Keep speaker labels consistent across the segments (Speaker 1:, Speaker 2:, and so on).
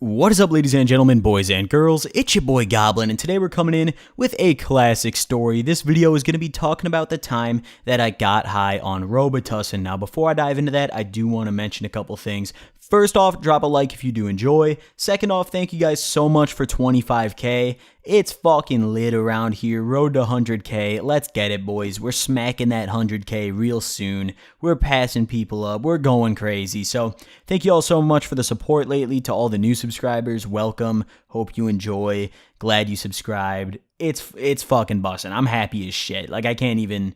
Speaker 1: What is up, ladies and gentlemen, boys and girls? It's your boy Goblin, and today we're coming in with a classic story. This video is going to be talking about the time that I got high on Robitussin. Now, before I dive into that, I do want to mention a couple things. First off, drop a like if you do enjoy. Second off, thank you guys so much for 25k. It's fucking lit around here. Road to 100k. Let's get it, boys. We're smacking that 100k real soon. We're passing people up. We're going crazy. So, thank you all so much for the support lately. To all the new subscribers, welcome. Hope you enjoy. Glad you subscribed. It's fucking bussin'. I'm happy as shit. Like, I can't even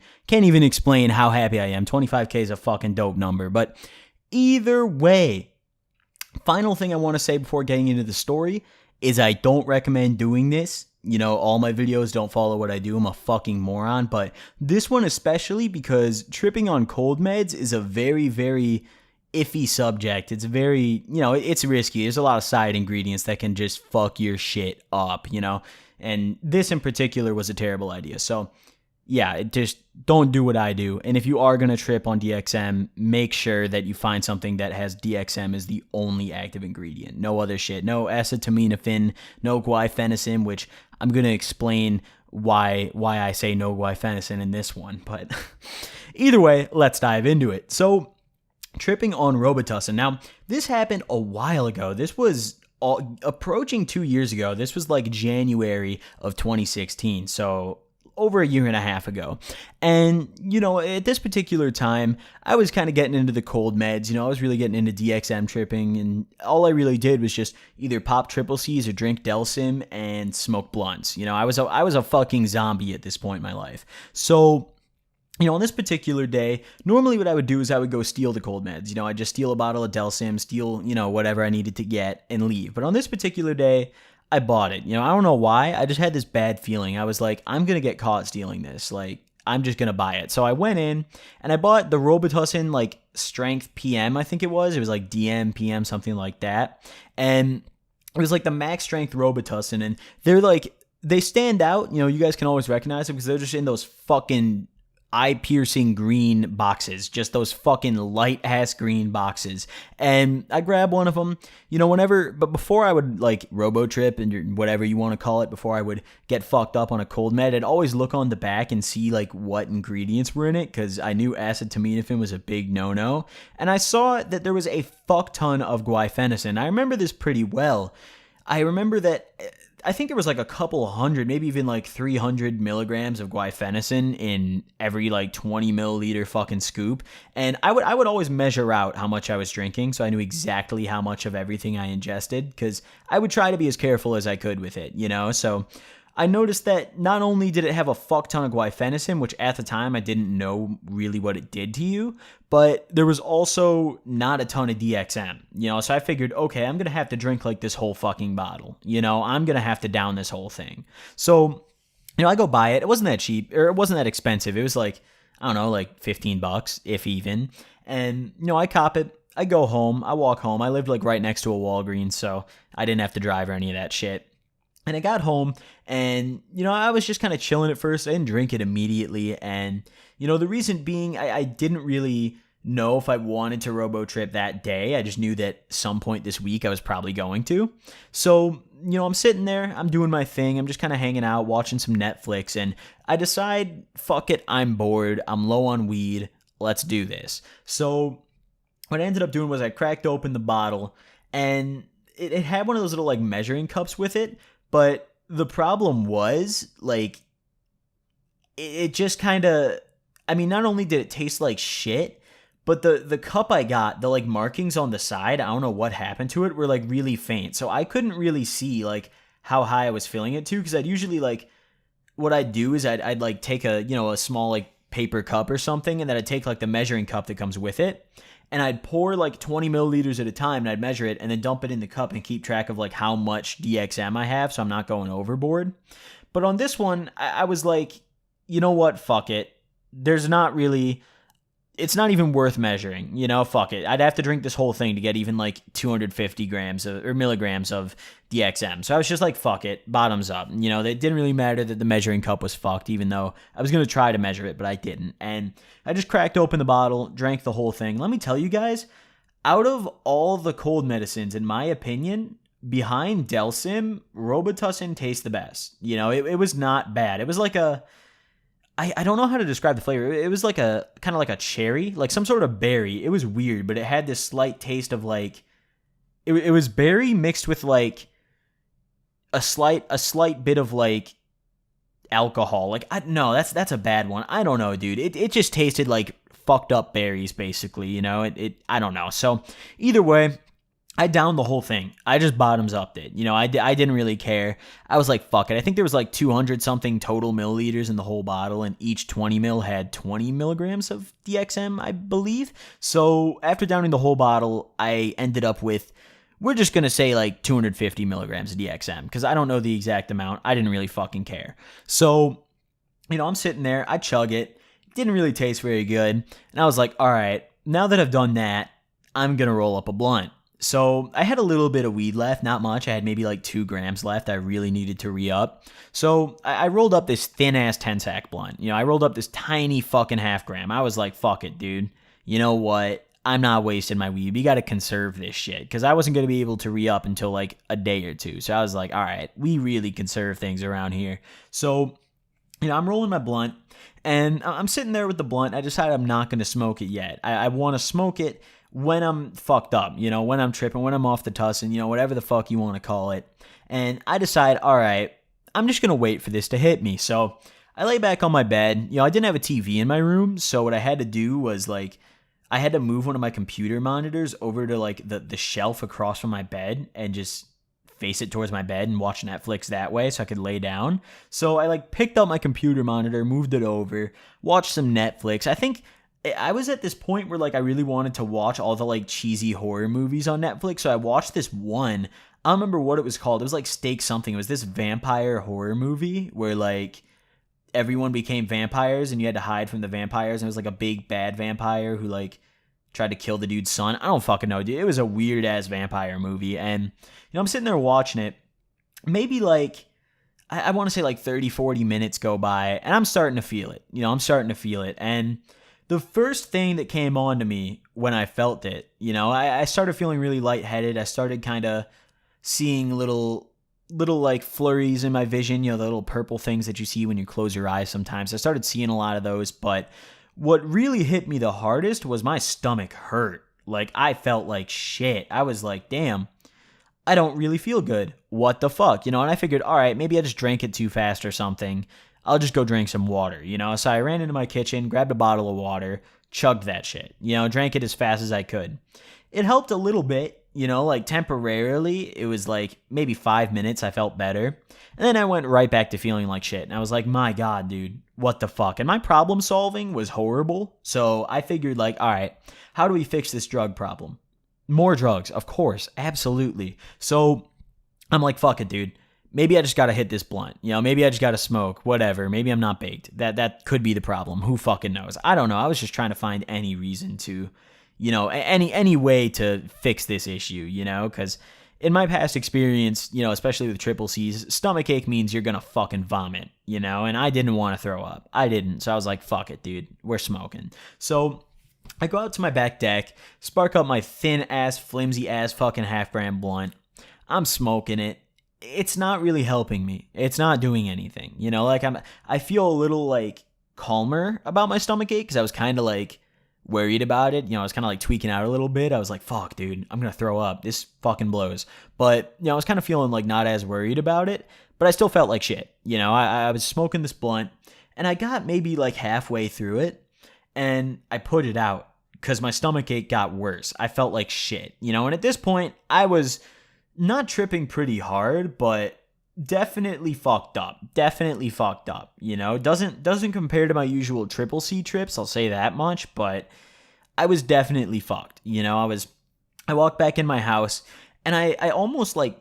Speaker 1: explain how happy I am. 25k is a fucking dope number. But either way, final thing I want to say before getting into the story is I don't recommend doing this. You know, all my videos don't follow what I do. I'm a fucking moron. But this one especially, because tripping on cold meds is a very, very iffy subject. It's very, it's risky. There's a lot of side ingredients that can just fuck your shit up, And this in particular was a terrible idea. So, yeah, just don't do what I do. And if you are going to trip on DXM, make sure that you find something that has DXM as the only active ingredient. No other shit. No acetaminophen, no guaifenesin, which I'm going to explain why I say no guaifenesin in this one. But either way, let's dive into it. So, tripping on Robitussin. Now, this happened a while ago. This was approaching 2 years ago. This was like January of 2016. So, over a year and a half ago. And, at this particular time, I was kind of getting into the cold meds. I was really getting into DXM tripping, and all I really did was just either pop triple C's or drink Delsim and smoke blunts. I was a fucking zombie at this point in my life. So, on this particular day, normally what I would do is I would go steal the cold meds. I'd just steal a bottle of Delsim, steal, whatever I needed to get and leave. But on this particular day, I bought it. I don't know why. I just had this bad feeling. I was like, I'm going to get caught stealing this. Like, I'm just going to buy it. So I went in and I bought the Robitussin, like, strength PM, I think it was. It was like DM, PM, something like that. And it was like the max strength Robitussin. And they're like, they stand out. You guys can always recognize them because they're just in those fucking eye-piercing green boxes, just those fucking light-ass green boxes. And I grabbed one of them, but before I would, like, robo-trip and whatever you want to call it, before I would get fucked up on a cold med, I'd always look on the back and see, like, what ingredients were in it, because I knew acetaminophen was a big no-no. And I saw that there was a fuck ton of guaifenesin. I remember this pretty well. I remember that I think there was like a couple hundred, maybe even like 300 milligrams of guaifenesin in every like 20 milliliter fucking scoop. And I would always measure out how much I was drinking, so I knew exactly how much of everything I ingested, because I would try to be as careful as I could with it, So I noticed that not only did it have a fuck ton of guaifenesin, which at the time I didn't know really what it did to you, but there was also not a ton of DXM, So I figured, okay, I'm going to have to drink like this whole fucking bottle, I'm going to have to down this whole thing. So, I go buy it. It wasn't that cheap, or it wasn't that expensive. It was like, I don't know, like $15, if even. And, I cop it. I go home. I walk home. I lived like right next to a Walgreens, so I didn't have to drive or any of that shit. And I got home and, I was just kind of chilling at first. I didn't drink it immediately. And, the reason being I didn't really know if I wanted to robo-trip that day. I just knew that some point this week I was probably going to. So, I'm sitting there. I'm doing my thing. I'm just kind of hanging out, watching some Netflix. And I decide, fuck it, I'm bored. I'm low on weed. Let's do this. So what I ended up doing was I cracked open the bottle and it had one of those little like measuring cups with it. But the problem was, like, it just kind of, not only did it taste like shit, but the cup I got, the, like, markings on the side, I don't know what happened to it, were, like, really faint. So I couldn't really see, like, how high I was filling it to, because I'd usually, like, what I'd do is I'd like, take a, a small, like, paper cup or something, and then I'd take, like, the measuring cup that comes with it, and I'd pour like 20 milliliters at a time, and I'd measure it and then dump it in the cup and keep track of like how much DXM I have, so I'm not going overboard. But on this one, I was like, you know what? Fuck it. It's not even worth measuring, fuck it. I'd have to drink this whole thing to get even like 250 grams or milligrams of DXM. So I was just like, fuck it, bottoms up. It didn't really matter that the measuring cup was fucked, even though I was going to try to measure it, but I didn't. And I just cracked open the bottle, drank the whole thing. Let me tell you guys, out of all the cold medicines, in my opinion, behind Delsim, Robitussin tastes the best. You know, it was not bad. It was like I don't know how to describe the flavor. It was like a kind of like a cherry, like some sort of berry. It was weird, but it had this slight taste of like it was berry mixed with like a slight bit of like alcohol. Like no, that's a bad one. I don't know, dude. It just tasted like fucked up berries basically, you know. It I don't know. So either way, I downed the whole thing. I just bottoms upped it. You know, I didn't really care. I was like, fuck it. I think there was like 200 something total milliliters in the whole bottle, and each 20 mil had 20 milligrams of DXM, I believe. So after downing the whole bottle, I ended up with, we're just going to say like 250 milligrams of DXM, because I don't know the exact amount. I didn't really fucking care. So, you know, I'm sitting there. I chug it. Didn't really taste very good. And I was like, all right, now that I've done that, I'm going to roll up a blunt. So I had a little bit of weed left, not much. I had maybe like 2 grams left. I really needed to re-up. So I rolled up this thin-ass 10-sack blunt. You know, I rolled up this tiny fucking half gram. I was like, fuck it, dude. You know what? I'm not wasting my weed. We got to conserve this shit. Because I wasn't going to be able to re-up until like a day or two. So I was like, all right, we really conserve things around here. So, you know, I'm rolling my blunt. And I'm sitting there with the blunt. I decided I'm not going to smoke it yet. I want to smoke it when I'm fucked up, you know, when I'm tripping, when I'm off the tussin, you know, whatever the fuck you want to call it. And I decide, all right, I'm just going to wait for this to hit me. So I lay back on my bed. You know, I didn't have a TV in my room. So what I had to do was like, I had to move one of my computer monitors over to like the shelf across from my bed and just face it towards my bed and watch Netflix that way so I could lay down. So I like picked up my computer monitor, moved it over, watched some Netflix. I think I was at this point where like I really wanted to watch all the like cheesy horror movies on Netflix. So I watched this one. I don't remember what it was called. It was like Stake Something. It was this vampire horror movie where like everyone became vampires and you had to hide from the vampires. And it was like a big bad vampire who like tried to kill the dude's son. I don't fucking know, dude. It was a weird ass vampire movie. And, you know, I'm sitting there watching it. Maybe like, I want to say like 30, 40 minutes go by and I'm starting to feel it. You know, I'm starting to feel it. And the first thing that came on to me when I felt it, you know, I started feeling really lightheaded. I started kind of seeing little like flurries in my vision, you know, the little purple things that you see when you close your eyes sometimes. I started seeing a lot of those, but what really hit me the hardest was my stomach hurt. Like I felt like shit. I was like, damn, I don't really feel good. What the fuck? You know, and I figured, all right, maybe I just drank it too fast or something. I'll just go drink some water, you know? So I ran into my kitchen, grabbed a bottle of water, chugged that shit, you know, drank it as fast as I could. It helped a little bit, you know, like temporarily. It was like maybe 5 minutes I felt better. And then I went right back to feeling like shit. And I was like, my God, dude, what the fuck? And my problem solving was horrible. So I figured like, all right, how do we fix this drug problem? More drugs, of course, absolutely. So I'm like, fuck it, dude. Maybe I just got to hit this blunt. You know, maybe I just got to smoke, whatever. Maybe I'm not baked. That could be the problem. Who fucking knows? I don't know. I was just trying to find any reason to, you know, any way to fix this issue, you know, because in my past experience, you know, especially with triple C's, stomach ache means you're going to fucking vomit, you know, and I didn't want to throw up. I didn't. So I was like, fuck it, dude. We're smoking. So I go out to my back deck, spark up my thin ass, flimsy ass fucking half-gram blunt. I'm smoking it. It's not really helping me. It's not doing anything. You know, like I feel a little like calmer about my stomach ache because I was kind of like worried about it. You know, I was kind of like tweaking out a little bit. I was like, fuck, dude, I'm going to throw up. This fucking blows. But, you know, I was kind of feeling like not as worried about it, but I still felt like shit. You know, I was smoking this blunt and I got maybe like halfway through it and I put it out because my stomach ache got worse. I felt like shit, you know, and at this point I was not tripping pretty hard, but definitely fucked up. You know, doesn't compare to my usual triple C trips, I'll say that much, but I was definitely fucked. You know, I walked back in my house and I almost like,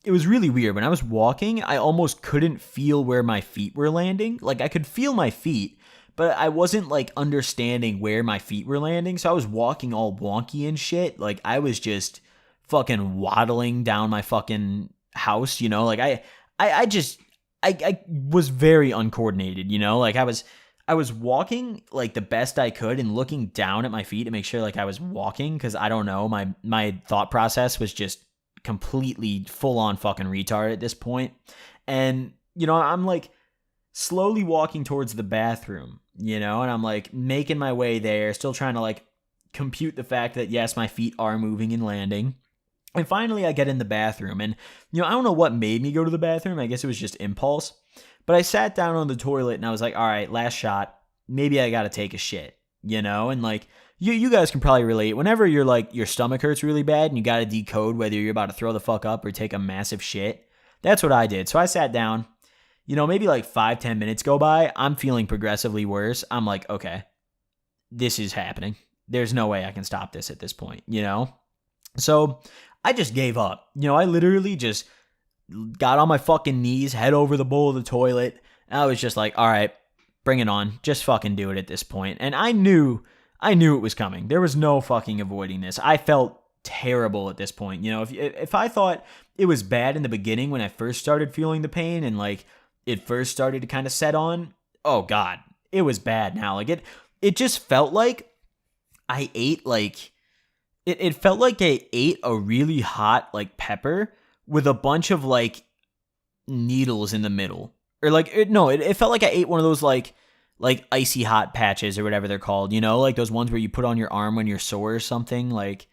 Speaker 1: it was really weird. When I was walking, I almost couldn't feel where my feet were landing. Like I could feel my feet, but I wasn't like understanding where my feet were landing. So I was walking all wonky and shit. Like I was just fucking waddling down my fucking house, you know, like I was very uncoordinated, you know, like I was walking like the best I could and looking down at my feet to make sure like I was walking. Cause I don't know, my thought process was just completely full-on fucking retard at this point. And, you know, I'm like slowly walking towards the bathroom, you know, and I'm like making my way there, still trying to like compute the fact that, yes, my feet are moving and landing. And finally, I get in the bathroom, and, you know, I don't know what made me go to the bathroom. I guess it was just impulse. But I sat down on the toilet, and I was like, all right, last shot. Maybe I got to take a shit, you know? And, like, you guys can probably relate. Whenever you're, like, your stomach hurts really bad, and you got to decode whether you're about to throw the fuck up or take a massive shit, that's what I did. So I sat down. You know, maybe, like, 5-10 minutes go by. I'm feeling progressively worse. I'm like, okay, this is happening. There's no way I can stop this at this point, you know? So I just gave up. You know, I literally just got on my fucking knees, head over the bowl of the toilet, and I was just like, all right, bring it on. Just fucking do it at this point. And I knew it was coming. There was no fucking avoiding this. I felt terrible at this point. You know, if I thought it was bad in the beginning when I first started feeling the pain and like it first started to kind of set on, oh God, it was bad now. Like it just felt like I ate like, It felt like I ate a really hot, like, pepper with a bunch of, like, needles in the middle. Or, like, it felt like I ate one of those, like icy hot patches or whatever they're called. You know, like those ones where you put on your arm when you're sore or something. Like,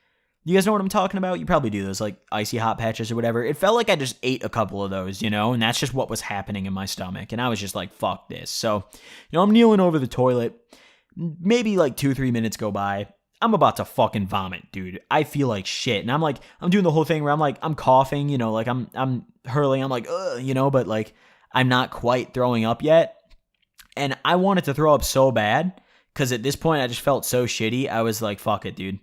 Speaker 1: you guys know what I'm talking about? You probably do those, like, icy hot patches or whatever. It felt like I just ate a couple of those, you know? And that's just what was happening in my stomach. And I was just like, fuck this. So, you know, I'm kneeling over the toilet. Maybe, like, 2-3 minutes go by. I'm about to fucking vomit, dude. I feel like shit. And I'm doing the whole thing where I'm coughing, you know, like I'm hurling. I'm like, ugh, you know, but like I'm not quite throwing up yet. And I wanted to throw up so bad because at this point I just felt so shitty. I was like, fuck it, dude.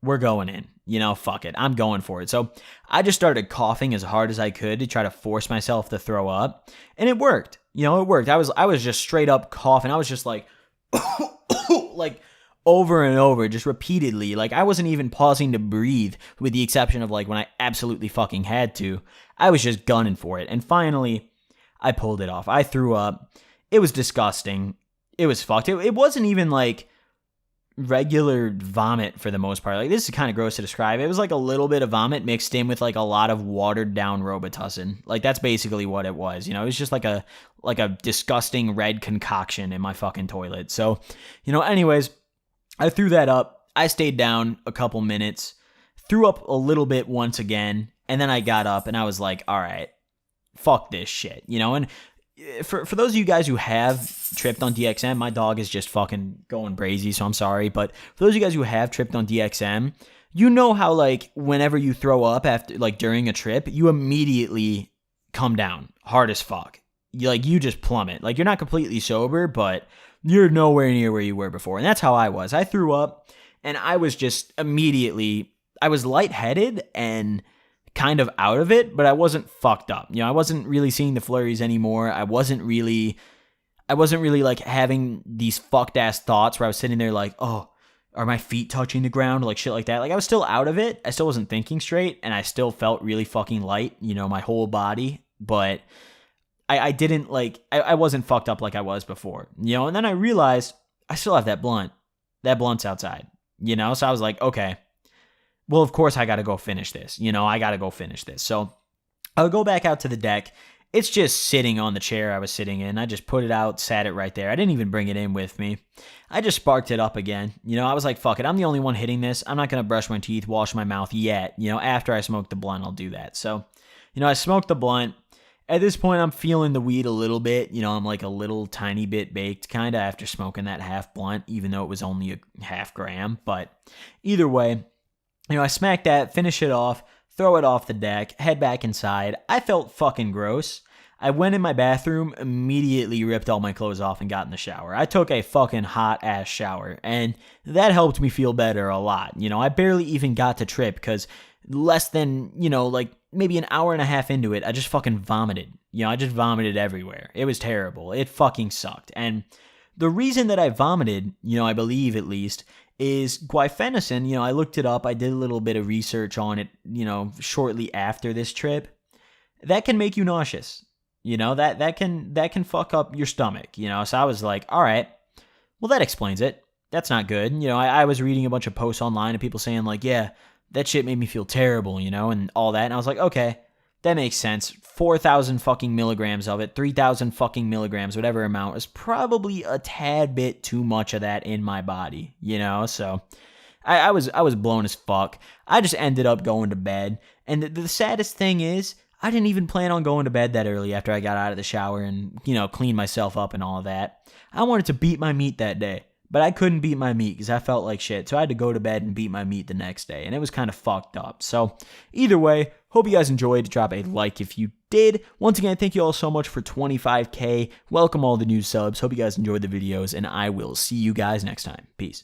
Speaker 1: We're going in, you know, fuck it. I'm going for it. So I just started coughing as hard as I could to try to force myself to throw up. And it worked, you know, it worked. I was just straight up coughing. I was just like, like, over and over, just repeatedly. Like, I wasn't even pausing to breathe, with the exception of, like, when I absolutely fucking had to. I was just gunning for it. And finally, I pulled it off. I threw up. It was disgusting. It was fucked. It wasn't even, like, regular vomit for the most part. Like, this is kind of gross to describe. It was, like, a little bit of vomit mixed in with, like, a lot of watered-down Robitussin. Like, that's basically what it was, you know? It was just, like a disgusting red concoction in my fucking toilet. So, you know, anyways, I threw that up. I stayed down a couple minutes, threw up a little bit once again, and then I got up and I was like, all right, fuck this shit, you know? And for those of you guys who have tripped on DXM, my dog is just fucking going crazy, so I'm sorry. But for those of you guys who have tripped on DXM, you know how, like, whenever you throw up after, like, during a trip, you immediately come down hard as fuck. You just plummet. Like, you're not completely sober, but you're nowhere near where you were before. And that's how I was. I threw up, and I was just immediately, I was lightheaded and kind of out of it, but I wasn't fucked up. You know, I wasn't really seeing the flurries anymore. I wasn't really like having these fucked ass thoughts where I was sitting there like, oh, are my feet touching the ground? Like shit like that. Like, I was still out of it. I still wasn't thinking straight, and I still felt really fucking light, you know, my whole body. But I didn't like, I wasn't fucked up like I was before, you know? And then I realized I still have that blunt. That blunt's outside, you know? So I was like, okay, well, of course I got to go finish this, you know? I got to go finish this. So I'll go back out to the deck. It's just sitting on the chair I was sitting in. I just put it out, sat it right there. I didn't even bring it in with me. I just sparked it up again. You know, I was like, fuck it. I'm the only one hitting this. I'm not going to brush my teeth, wash my mouth yet. You know, after I smoke the blunt, I'll do that. So, you know, I smoked the blunt. At this point, I'm feeling the weed a little bit. You know, I'm like a little tiny bit baked kind of after smoking that half blunt, even though it was only a half gram. But either way, you know, I smack that, finish it off, throw it off the deck, head back inside. I felt fucking gross. I went in my bathroom, immediately ripped all my clothes off and got in the shower. I took a fucking hot ass shower, and that helped me feel better a lot. You know, I barely even got to trip because less than, you know, like maybe an hour and a half into it, I just fucking vomited. You know, I just vomited everywhere. It was terrible. It fucking sucked. And the reason that I vomited, you know, I believe at least, is guaifenesin. You know, I looked it up. I did a little bit of research on it, you know, shortly after this trip. That can make you nauseous. You know, that can fuck up your stomach, you know? So I was like, all right, well, that explains it. That's not good. You know, I was reading a bunch of posts online of people saying like, yeah, that shit made me feel terrible, you know, and all that. And I was like, okay, that makes sense. 4,000 fucking milligrams of it, 3,000 fucking milligrams, whatever amount, is probably a tad bit too much of that in my body, you know? So I was blown as fuck. I just ended up going to bed. And the saddest thing is, I didn't even plan on going to bed that early after I got out of the shower and, you know, cleaned myself up and all of that. I wanted to beat my meat that day, but I couldn't beat my meat because I felt like shit. So I had to go to bed and beat my meat the next day, and it was kind of fucked up. So either way, hope you guys enjoyed. Drop a like if you did. Once again, thank you all so much for 25K. Welcome all the new subs. Hope you guys enjoyed the videos, and I will see you guys next time. Peace.